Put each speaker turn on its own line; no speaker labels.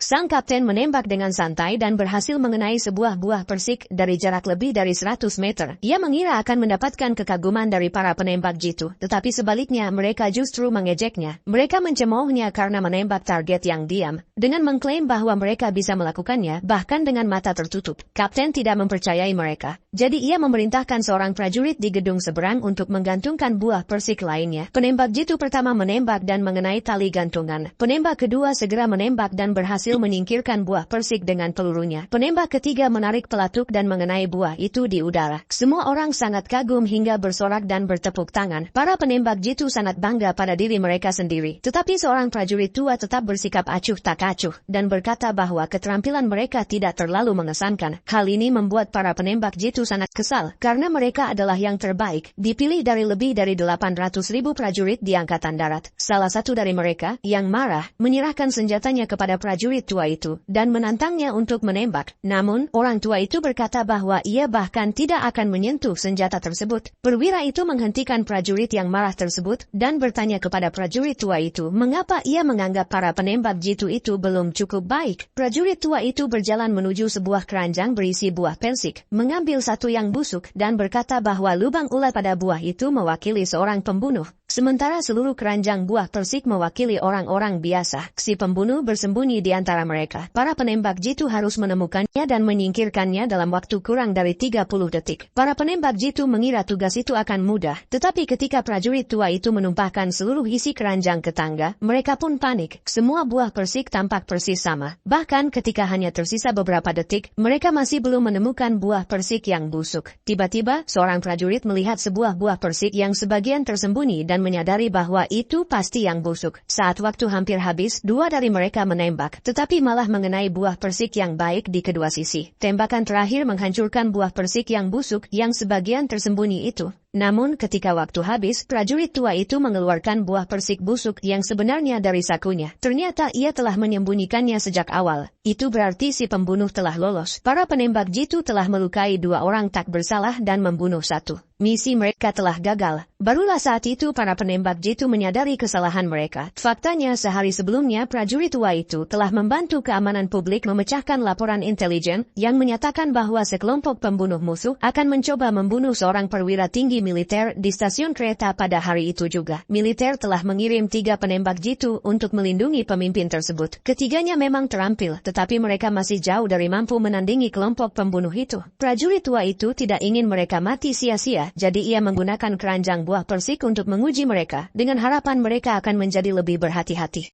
Sang kapten menembak dengan santai dan berhasil mengenai sebuah buah persik dari jarak lebih dari 100 meter. Ia mengira akan mendapatkan kekaguman dari para penembak jitu, tetapi sebaliknya mereka justru mengejeknya. Mereka mencemoohnya karena menembak target yang diam, dengan mengklaim bahwa mereka bisa melakukannya bahkan dengan mata tertutup. Kapten tidak mempercayai mereka, jadi ia memerintahkan seorang prajurit di gedung seberang untuk menggantungkan buah persik lainnya. Penembak jitu pertama menembak dan mengenai tali gantungan. Penembak kedua segera menembak dan berhasil menyingkirkan buah persik dengan pelurunya. Penembak ketiga menarik pelatuk dan mengenai buah itu di udara. Semua orang sangat kagum hingga bersorak dan bertepuk tangan. Para penembak jitu sangat bangga pada diri mereka sendiri. Tetapi seorang prajurit tua tetap bersikap acuh tak acuh dan berkata bahwa keterampilan mereka tidak terlalu mengesankan. Hal ini membuat para penembak jitu sangat kesal karena mereka adalah yang terbaik, dipilih dari lebih dari 800.000 prajurit di Angkatan Darat. Salah satu dari mereka, yang marah, menyerahkan senjatanya kepada prajurit tua itu dan menantangnya untuk menembak. Namun, orang tua itu berkata bahwa ia bahkan tidak akan menyentuh senjata tersebut. Perwira itu menghentikan prajurit yang marah tersebut dan bertanya kepada prajurit tua itu mengapa ia menganggap para penembak jitu itu belum cukup baik. Prajurit tua itu berjalan menuju sebuah keranjang berisi buah persik, mengambil satu yang busuk dan berkata bahwa lubang ulat pada buah itu mewakili seorang pembunuh. Sementara seluruh keranjang buah persik mewakili orang-orang biasa. Si pembunuh bersembunyi di antara mereka. Para penembak jitu harus menemukannya dan menyingkirkannya dalam waktu kurang dari 30 detik. Para penembak jitu mengira tugas itu akan mudah. Tetapi ketika prajurit tua itu menumpahkan seluruh isi keranjang ke tangga, mereka pun panik. Semua buah persik tampak persis sama. Bahkan ketika hanya tersisa beberapa detik, mereka masih belum menemukan buah persik yang busuk. Tiba-tiba, seorang prajurit melihat sebuah buah persik yang sebagian tersembunyi dan menyadari bahwa itu pasti yang busuk. Saat waktu hampir habis, dua dari mereka menembak, tetapi malah mengenai buah persik yang baik di kedua sisi. Tembakan terakhir menghancurkan buah persik yang busuk yang sebagian tersembunyi itu. Namun ketika waktu habis, prajurit tua itu mengeluarkan buah persik busuk yang sebenarnya dari sakunya. Ternyata ia telah menyembunyikannya sejak awal. Itu berarti si pembunuh telah lolos. Para penembak jitu telah melukai dua orang tak bersalah dan membunuh satu. Misi mereka telah gagal. Barulah saat itu para penembak jitu menyadari kesalahan mereka. Faktanya sehari sebelumnya prajurit tua itu telah membantu keamanan publik memecahkan laporan intelijen yang menyatakan bahwa sekelompok pembunuh musuh akan mencoba membunuh seorang perwira tinggi militer di stasiun kereta pada hari itu juga. Militer telah mengirim 3 penembak jitu untuk melindungi pemimpin tersebut. Ketiganya memang terampil, tetapi mereka masih jauh dari mampu menandingi kelompok pembunuh itu. Prajurit tua itu tidak ingin mereka mati sia-sia, jadi ia menggunakan keranjang buah persik untuk menguji mereka, dengan harapan mereka akan menjadi lebih berhati-hati.